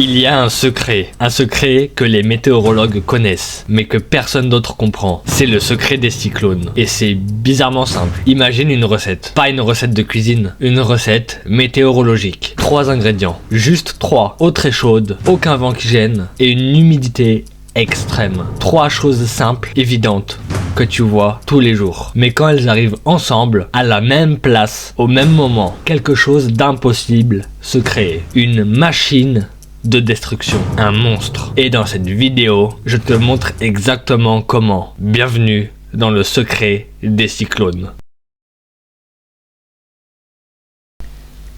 Il y a un secret que les météorologues connaissent, mais que personne d'autre comprend. C'est le secret des cyclones. Et c'est bizarrement simple. Imagine une recette. Pas une recette de cuisine, une recette météorologique. 3 ingrédients. Juste 3. Eau très chaude, aucun vent qui gêne, et une humidité extrême. 3 choses simples, évidentes, que tu vois tous les jours. Mais quand elles arrivent ensemble, à la même place, au même moment, quelque chose d'impossible se crée. Une machine de destruction, un monstre. Et dans cette vidéo, je te montre exactement comment. Bienvenue dans le secret des cyclones.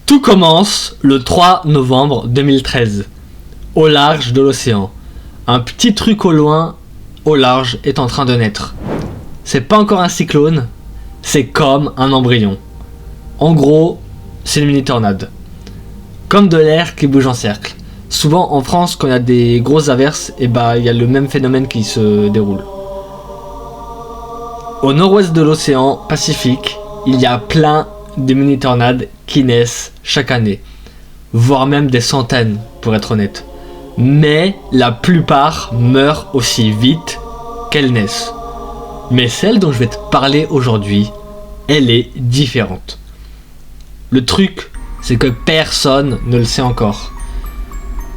Tout commence le 3 novembre 2013, au large de l'océan. Un petit truc au loin, au large, est en train de naître. C'est pas encore un cyclone, c'est comme un embryon. En gros, c'est une mini tornade. Comme de l'air qui bouge en cercle. Souvent en France, quand il y a des grosses averses, il y a le même phénomène qui se déroule. Au nord-ouest de l'océan Pacifique, il y a plein de mini-tornades qui naissent chaque année. Voire même des centaines, pour être honnête. Mais la plupart meurent aussi vite qu'elles naissent. Mais celle dont je vais te parler aujourd'hui, elle est différente. Le truc, c'est que personne ne le sait encore.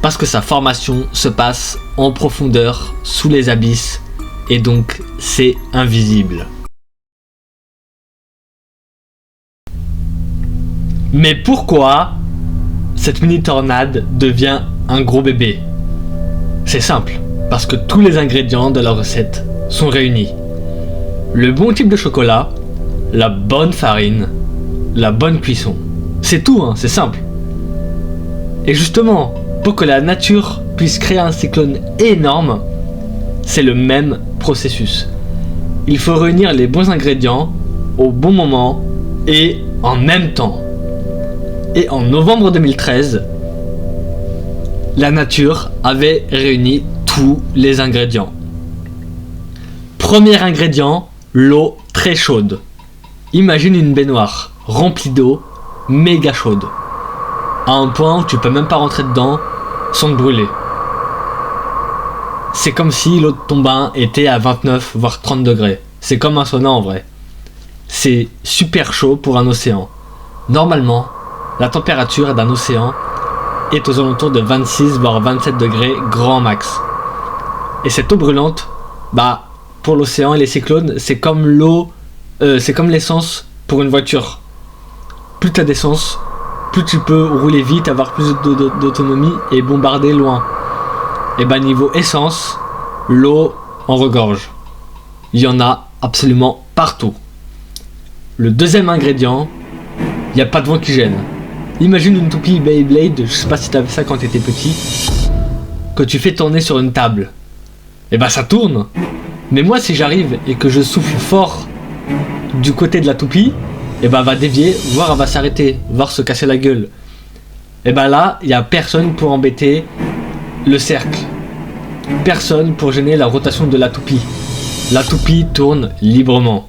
Parce que sa formation se passe en profondeur, sous les abysses, et donc c'est invisible. Mais pourquoi cette mini-tornade devient un gros bébé? C'est simple, parce que tous les ingrédients de la recette sont réunis. Le bon type de chocolat, la bonne farine, la bonne cuisson. C'est tout, c'est simple. Et justement, pour que la nature puisse créer un cyclone énorme, c'est le même processus. Il faut réunir les bons ingrédients au bon moment et en même temps. Et en novembre 2013, la nature avait réuni tous les ingrédients. Premier ingrédient, l'eau très chaude. Imagine une baignoire remplie d'eau, méga chaude. À un point où tu peux même pas rentrer dedans sans te brûler. C'est comme si l'eau de ton bain était à 29 voire 30 degrés. C'est comme un sauna en vrai. C'est super chaud pour un océan. Normalement, la température d'un océan est aux alentours de 26 voire 27 degrés grand max. Et cette eau brûlante, pour l'océan et les cyclones, c'est comme c'est comme l'essence pour une voiture. Plus tu as d'essence, plus tu peux rouler vite, avoir plus d'autonomie et bombarder loin. Et niveau essence, l'eau en regorge. Il y en a absolument partout. Le deuxième ingrédient, il n'y a pas de vent qui gêne. Imagine une toupie Beyblade, je sais pas si t'avais ça quand t'étais petit, que tu fais tourner sur une table. Ça tourne. Mais moi si j'arrive et que je souffle fort du côté de la toupie, elle va dévier, voire elle va s'arrêter, voire se casser la gueule. Là, il n'y a personne pour embêter le cercle. Personne pour gêner la rotation de la toupie. La toupie tourne librement.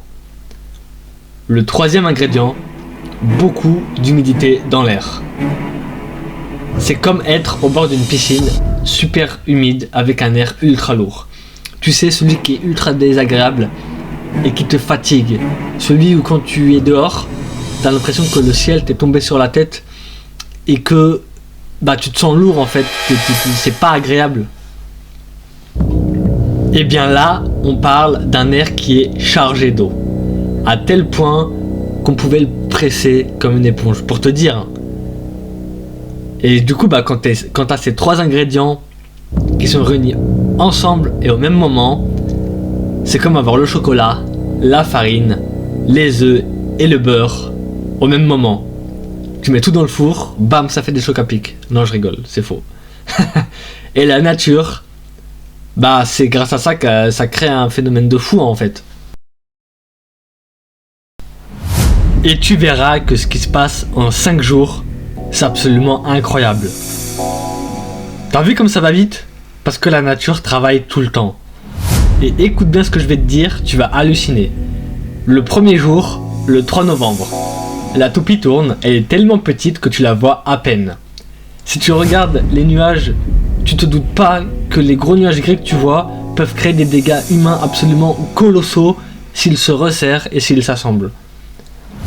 Le troisième ingrédient, beaucoup d'humidité dans l'air. C'est comme être au bord d'une piscine super humide avec un air ultra lourd. Tu sais, celui qui est ultra désagréable et qui te fatigue. Celui où quand tu es dehors, t'as l'impression que le ciel t'est tombé sur la tête et que tu te sens lourd en fait, c'est pas agréable. Et bien là, on parle d'un air qui est chargé d'eau, à tel point qu'on pouvait le presser comme une éponge, pour te dire. Et du coup, quand t'as ces 3 ingrédients qui sont réunis ensemble et au même moment, c'est comme avoir le chocolat, la farine, les œufs et le beurre au même moment. Tu mets tout dans le four, bam, ça fait des chocs à pic. Non, je rigole, c'est faux. Et la nature, c'est grâce à ça que ça crée un phénomène de fou en fait. Et tu verras que ce qui se passe en 5 jours, c'est absolument incroyable. T'as vu comme ça va vite? Parce que la nature travaille tout le temps. Et écoute bien ce que je vais te dire, tu vas halluciner. Le premier jour, le 3 novembre, la toupie tourne, elle est tellement petite que tu la vois à peine. Si tu regardes les nuages, tu te doutes pas que les gros nuages gris que tu vois peuvent créer des dégâts humains absolument colossaux s'ils se resserrent et s'ils s'assemblent.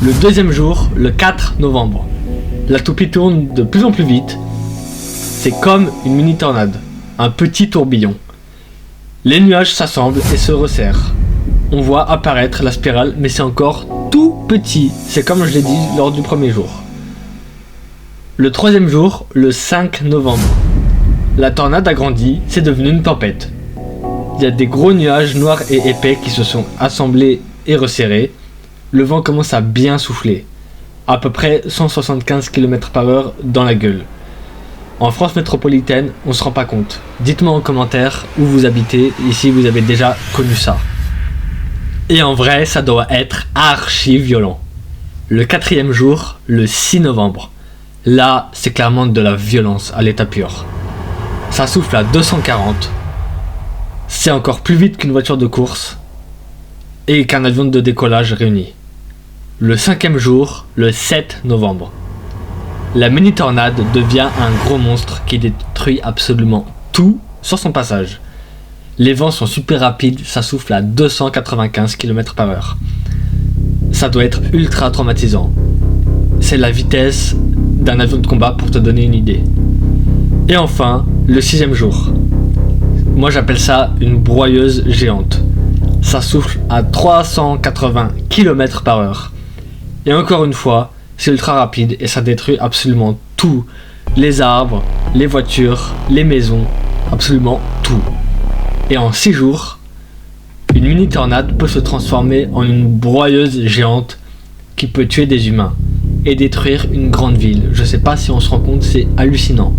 Le deuxième jour, le 4 novembre, la toupie tourne de plus en plus vite. C'est comme une mini tornade, un petit tourbillon. Les nuages s'assemblent et se resserrent. On voit apparaître la spirale, mais c'est encore tout petit. C'est comme je l'ai dit lors du premier jour. Le troisième jour, le 5 novembre, la tornade a grandi, c'est devenu une tempête. Il y a des gros nuages noirs et épais qui se sont assemblés et resserrés. Le vent commence à bien souffler, à peu près 175 km/h dans la gueule. En France métropolitaine, on se rend pas compte. Dites-moi en commentaire où vous habitez et si vous avez déjà connu ça. Et en vrai, ça doit être archi violent. Le quatrième jour, le 6 novembre. Là, c'est clairement de la violence à l'état pur. Ça souffle à 240. C'est encore plus vite qu'une voiture de course et qu'un avion de décollage réuni. Le cinquième jour, le 7 novembre. La mini-tornade devient un gros monstre qui détruit absolument tout sur son passage. Les vents sont super rapides, ça souffle à 295 km/h. Ça doit être ultra traumatisant. C'est la vitesse d'un avion de combat pour te donner une idée. Et enfin, le sixième jour. Moi j'appelle ça une broyeuse géante. Ça souffle à 380 km/h. Et encore une fois, c'est ultra rapide et ça détruit absolument tout. Les arbres, les voitures, les maisons, absolument tout. Et en 6 jours, une mini tornade peut se transformer en une broyeuse géante qui peut tuer des humains et détruire une grande ville. Je sais pas si on se rend compte, c'est hallucinant.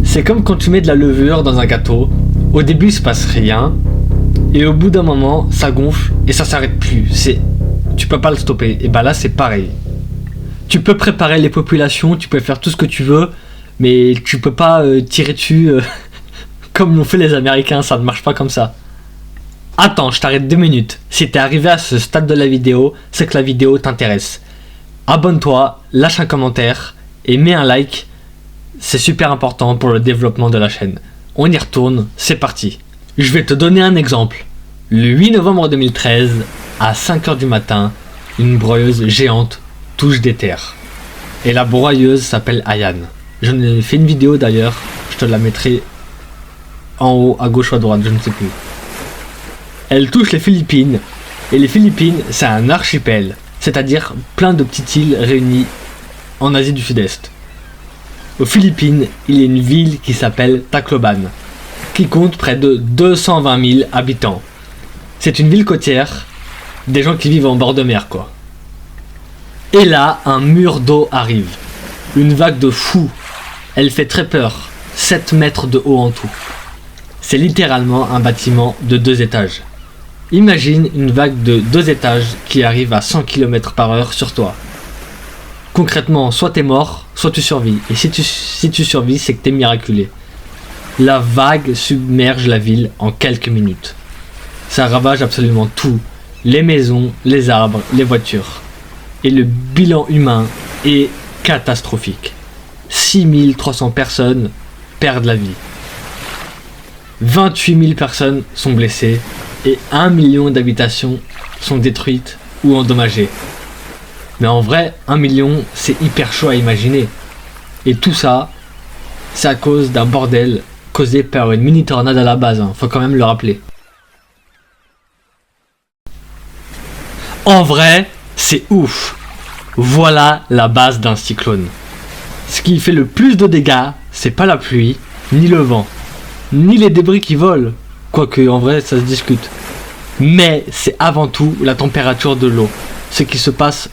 C'est comme quand tu mets de la levure dans un gâteau. Au début il se passe rien et au bout d'un moment ça gonfle et ça s'arrête plus. Tu peux pas le stopper. Et bah là c'est pareil. Tu peux préparer les populations, tu peux faire tout ce que tu veux, mais tu peux pas tirer dessus comme l'ont fait les Américains, ça ne marche pas comme ça. Attends, je t'arrête 2 minutes. Si t'es arrivé à ce stade de la vidéo, c'est que la vidéo t'intéresse. Abonne-toi, lâche un commentaire et mets un like. C'est super important pour le développement de la chaîne. On y retourne, c'est parti. Je vais te donner un exemple. Le 8 novembre 2013, à 5h du matin, une broyeuse géante touche des terres. Et la broyeuse s'appelle Ayane. J'en ai fait une vidéo d'ailleurs, je te la mettrai en haut, à gauche ou à droite, je ne sais plus. Elle touche les Philippines, et les Philippines, c'est un archipel, c'est-à-dire plein de petites îles réunies en Asie du Sud-Est. Aux Philippines, il y a une ville qui s'appelle Tacloban, qui compte près de 220 000 habitants. C'est une ville côtière, des gens qui vivent en bord de mer quoi. Et là, un mur d'eau arrive. Une vague de fou. Elle fait très peur. 7 mètres de haut en tout. C'est littéralement un bâtiment de 2 étages. Imagine une vague de 2 étages qui arrive à 100 km/h sur toi. Concrètement, soit t'es mort, soit tu survis. Et si tu survis, c'est que t'es miraculé. La vague submerge la ville en quelques minutes. Ça ravage absolument tout. Les maisons, les arbres, les voitures. Et le bilan humain est catastrophique. 6300 personnes perdent la vie. 28 000 personnes sont blessées et 1 million d'habitations sont détruites ou endommagées. Mais en vrai, 1 million, c'est hyper chaud à imaginer. Et tout ça, c'est à cause d'un bordel causé par une mini tornade à la base, hein. Faut quand même le rappeler. En vrai, c'est ouf. Voilà la base d'un cyclone. Ce qui fait le plus de dégâts, c'est pas la pluie, ni le vent, ni les débris qui volent. Quoique, en vrai, ça se discute. Mais c'est avant tout la température de l'eau. Ce qui se passe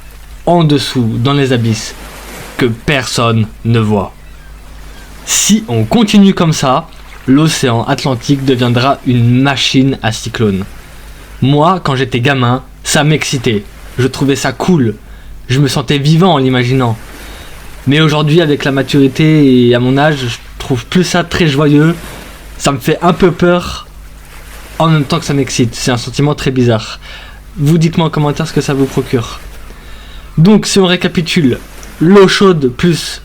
en dessous, dans les abysses, que personne ne voit. Si on continue comme ça, l'océan Atlantique deviendra une machine à cyclones. Moi, quand j'étais gamin, ça m'excitait. Je trouvais ça cool. Je me sentais vivant en l'imaginant. Mais aujourd'hui, avec la maturité et à mon âge, je trouve plus ça très joyeux. Ça me fait un peu peur en même temps que ça m'excite. C'est un sentiment très bizarre. Vous dites-moi en commentaire ce que ça vous procure. Donc, si on récapitule, l'eau chaude plus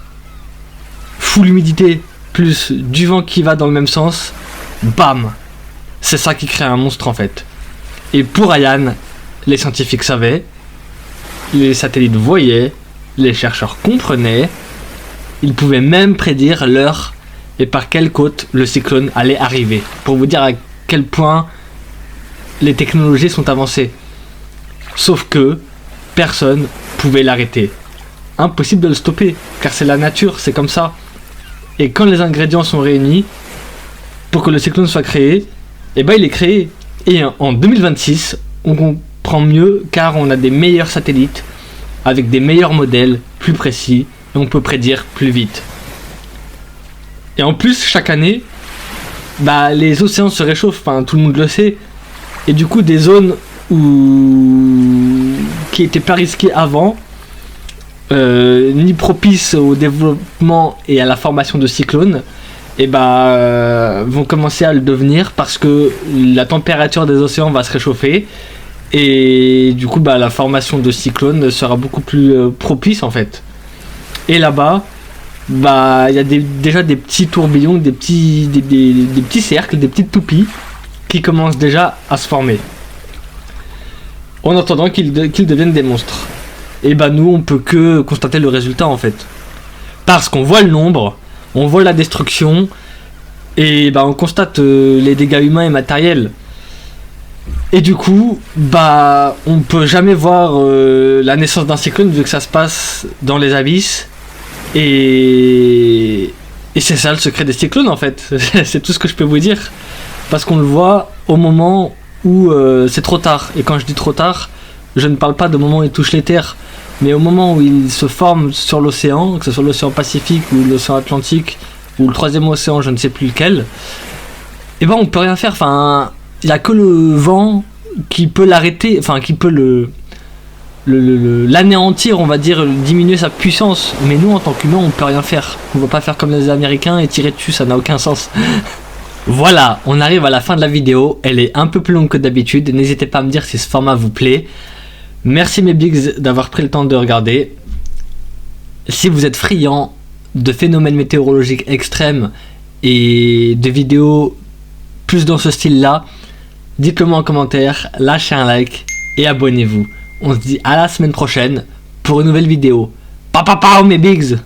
full humidité, plus du vent qui va dans le même sens, bam! C'est ça qui crée un monstre en fait. Et pour Haiyan, les scientifiques savaient, les satellites voyaient, les chercheurs comprenaient, ils pouvaient même prédire l'heure et par quelle côte le cyclone allait arriver. Pour vous dire à quel point les technologies sont avancées. Sauf que personne pouvait l'arrêter. Impossible de le stopper, car c'est la nature, c'est comme ça. Et quand les ingrédients sont réunis pour que le cyclone soit créé, et ben il est créé. Et en 2026, on comprend mieux car on a des meilleurs satellites avec des meilleurs modèles plus précis et on peut prédire plus vite. Et en plus, chaque année, bah, les océans se réchauffent, enfin, tout le monde le sait. Et du coup, des zones qui étaient pas risquées avant, ni propices au développement et à la formation de cyclones, et vont commencer à le devenir parce que la température des océans va se réchauffer et du coup la formation de cyclones sera beaucoup plus propice en fait. Et là-bas, il y a déjà des petits tourbillons, des petits cercles, des petites toupies qui commencent déjà à se former en attendant qu'ils deviennent des monstres. Et nous on peut que constater le résultat en fait, parce qu'on voit le nombre, on voit la destruction et on constate les dégâts humains et matériels. Et du coup, on peut jamais voir la naissance d'un cyclone vu que ça se passe dans les abysses. Et c'est ça le secret des cyclones en fait. C'est tout ce que je peux vous dire. Parce qu'on le voit au moment où c'est trop tard. Et quand je dis trop tard, je ne parle pas de moment où il touche les terres, mais au moment où il se forme sur l'océan, que ce soit l'océan Pacifique ou l'océan Atlantique ou le troisième océan, je ne sais plus lequel, on peut rien faire. Enfin, il n'y a que le vent qui peut l'arrêter, enfin qui peut l'anéantir, on va dire, diminuer sa puissance. Mais nous, en tant qu'humains, on peut rien faire. On va pas faire comme les Américains et tirer dessus, ça n'a aucun sens. Voilà, on arrive à la fin de la vidéo. Elle est un peu plus longue que d'habitude. N'hésitez pas à me dire si ce format vous plaît. Merci mes bigs d'avoir pris le temps de regarder. Si vous êtes friand de phénomènes météorologiques extrêmes et de vidéos plus dans ce style-là, dites-le moi en commentaire, lâchez un like et abonnez-vous. On se dit à la semaine prochaine pour une nouvelle vidéo. Papa mes bigs!